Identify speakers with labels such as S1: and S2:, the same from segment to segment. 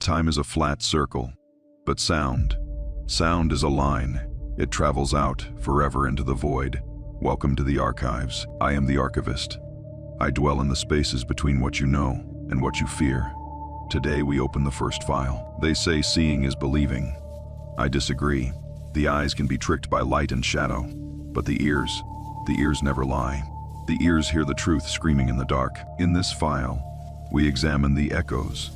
S1: Time is a flat circle, but sound is a line. It travels out forever into the void. Welcome to the archives. I am the Archivist. I dwell in the spaces between what you know and what you fear. Today we open the first file. They say seeing is believing. I disagree. The eyes can be tricked by light and shadow, but the ears never lie. The ears hear the truth screaming in the dark. In this file, we examine the echoes.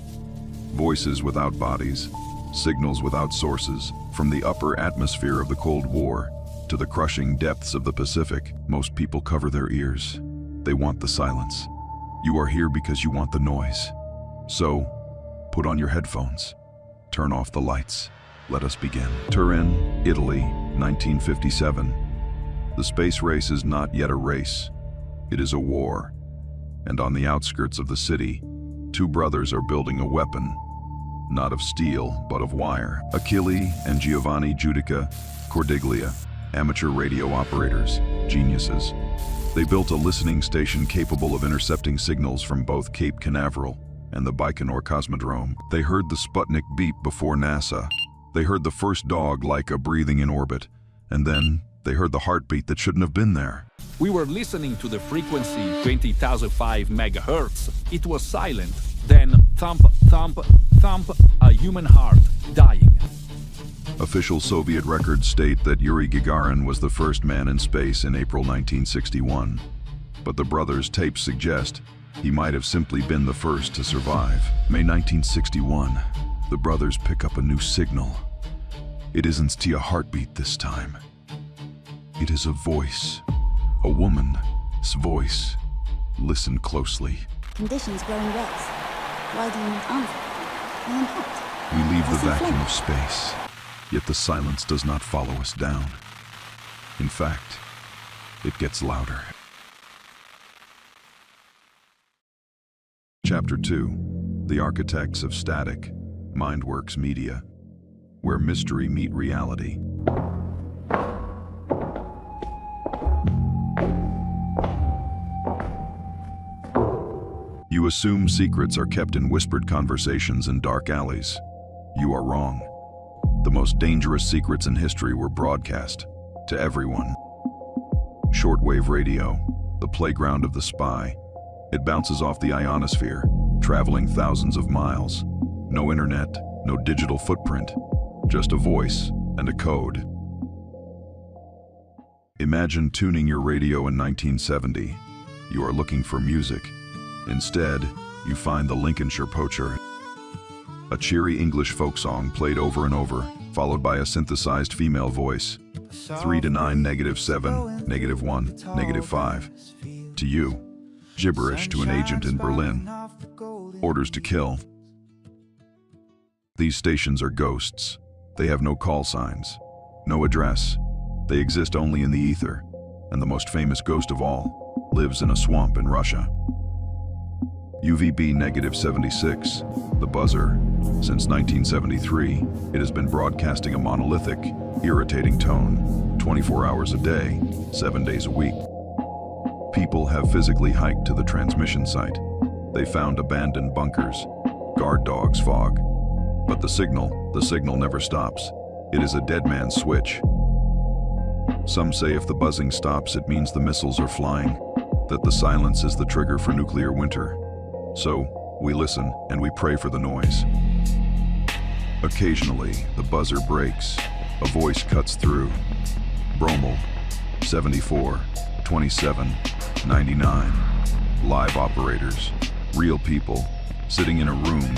S1: Voices without bodies, signals without sources, from the upper atmosphere of the Cold War to the crushing depths of the Pacific. Most people cover their ears. They want the silence. You are here because you want the noise. So, put on your headphones. Turn off the lights. Let us begin. Turin, Italy, 1957. The space race is not yet a race. It is a war. And on the outskirts of the city, two brothers are building a weapon. Not of steel, but of wire. Achille and Giovanni Giudica Cordiglia, amateur radio operators, geniuses. They built a listening station capable of intercepting signals from both Cape Canaveral and the Baikonur Cosmodrome. They heard the Sputnik beep before NASA. They heard the first dog Laika breathing in orbit. And then they heard the heartbeat that shouldn't have been there.
S2: We were listening to the frequency 20,005 megahertz. It was silent. Then thump, thump, thump, a human heart dying.
S1: Official Soviet records state that Yuri Gagarin was the first man in space in April 1961. But the brothers' tapes suggest he might have simply been the first to survive. May 1961, the brothers pick up a new signal. It isn't a heartbeat this time. It is a voice, a woman's voice. Listen closely.
S3: Conditions growing worse. Why do you not answer? I am hot.
S1: We leave the
S3: I see
S1: vacuum
S3: flame.
S1: of space, yet the silence does not follow us down. In fact, it gets louder. Chapter 2, The Architects of Static, Mindworks Media, where mystery meet reality. You assume secrets are kept in whispered conversations in dark alleys. You are wrong. The most dangerous secrets in history were broadcast to everyone. Shortwave radio, the playground of the spy. It bounces off the ionosphere, traveling thousands of miles. No internet, no digital footprint, just a voice and a code. Imagine tuning your radio in 1970. You are looking for music. Instead, you find the Lincolnshire Poacher, a cheery English folk song played over and over, followed by a synthesized female voice. 3 to 9, -7, -1, -5. To you, gibberish to an agent in Berlin. Orders to kill. These stations are ghosts. They have no call signs, no address. They exist only in the ether, and the most famous ghost of all lives in a swamp in Russia. UVB -76, the buzzer. Since 1973, it has been broadcasting a monolithic, irritating tone, 24 hours a day, 7 days a week. People have physically hiked to the transmission site. They found abandoned bunkers, guard dogs, fog. But the signal never stops. It is a dead man's switch. Some say if the buzzing stops, it means the missiles are flying, that the silence is the trigger for nuclear winter. So, we listen and we pray for the noise. Occasionally, the buzzer breaks. A voice cuts through. Bromel, 74, 27, 99. Live operators, real people, sitting in a room,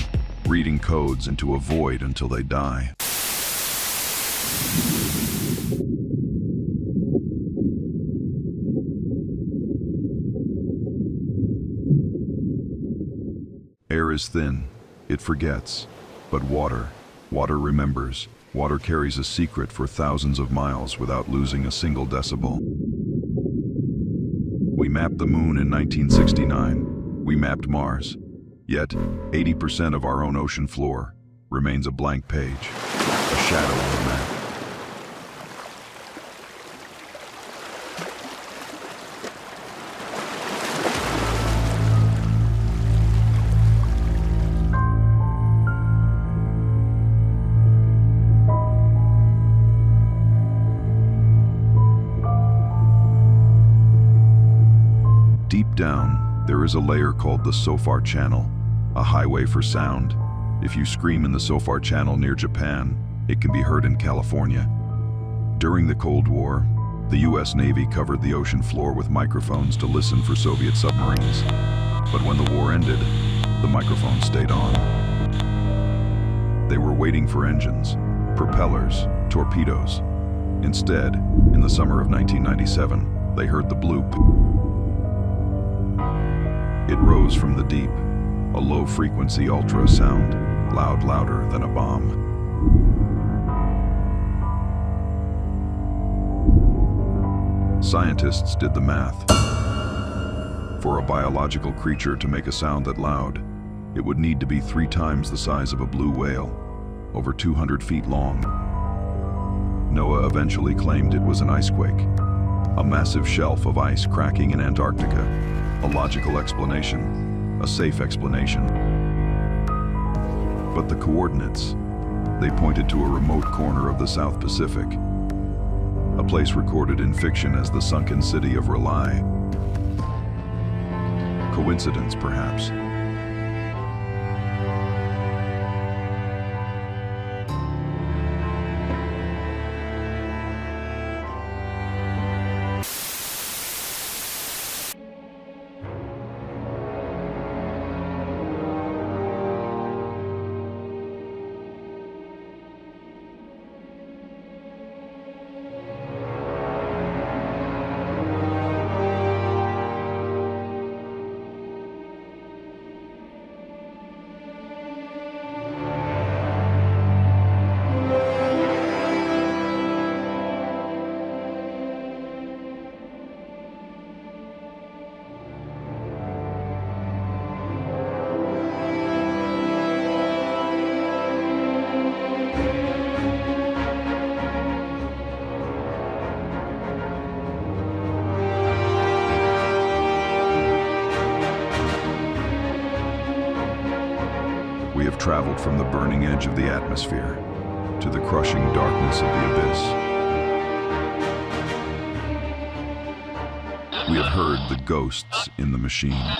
S1: reading codes into a void until they die. Air is thin, it forgets, but water remembers. Water carries a secret for thousands of miles without losing a single decibel. We mapped the moon in 1969. We mapped Mars. Yet, 80% of our own ocean floor remains a blank page, a shadow on the map. down, there is a layer called the Sofar Channel, a highway for sound. If you scream in the Sofar Channel near Japan, it can be heard in California. During the Cold War, the US Navy covered the ocean floor with microphones to listen for Soviet submarines. But when the war ended, the microphones stayed on. They were waiting for engines, propellers, torpedoes. Instead, in the summer of 1997, they heard the bloop. It rose from the deep, a low-frequency ultrasound, louder than a bomb. Scientists did the math. For a biological creature to make a sound that loud, it would need to be 3 times the size of a blue whale, over 200 feet long. NOAA eventually claimed it was an icequake, a massive shelf of ice cracking in Antarctica. A logical explanation, a safe explanation. But the coordinates, they pointed to a remote corner of the South Pacific, a place recorded in fiction as the sunken city of R'lyeh. Coincidence, perhaps. We have traveled from the burning edge of the atmosphere to the crushing darkness of the abyss. We have heard the ghosts in the machine.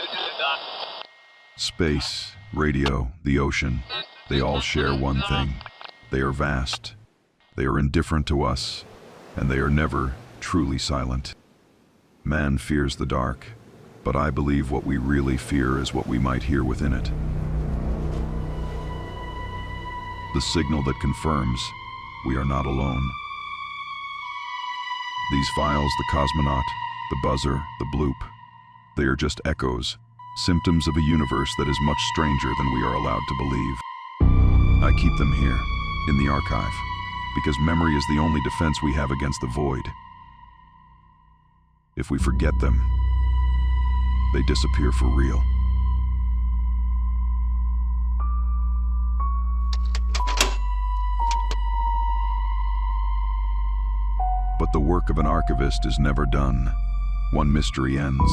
S1: Space, radio, the ocean, they all share one thing. They are vast, they are indifferent to us, and they are never truly silent. Man fears the dark, but I believe what we really fear is what we might hear within it. The signal that confirms we are not alone. These files, the cosmonaut, the buzzer, the bloop, they are just echoes, symptoms of a universe that is much stranger than we are allowed to believe. I keep them here, in the archive, because memory is the only defense we have against the void. If we forget them, they disappear for real. But the work of an archivist is never done. One mystery ends,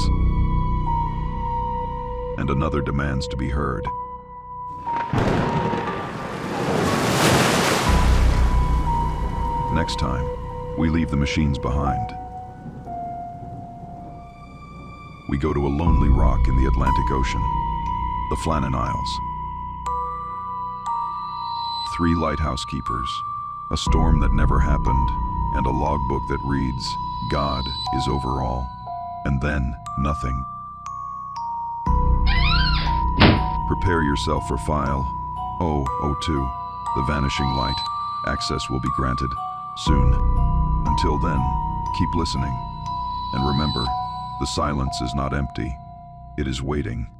S1: and another demands to be heard. Next time, we leave the machines behind. We go to a lonely rock in the Atlantic Ocean, the Flannan Isles. 3 lighthouse keepers, a storm that never happened, and a logbook that reads, God is over all, and then nothing. Prepare yourself for file 002, the vanishing light. Access will be granted soon. Until then, keep listening. And remember, the silence is not empty. It is waiting.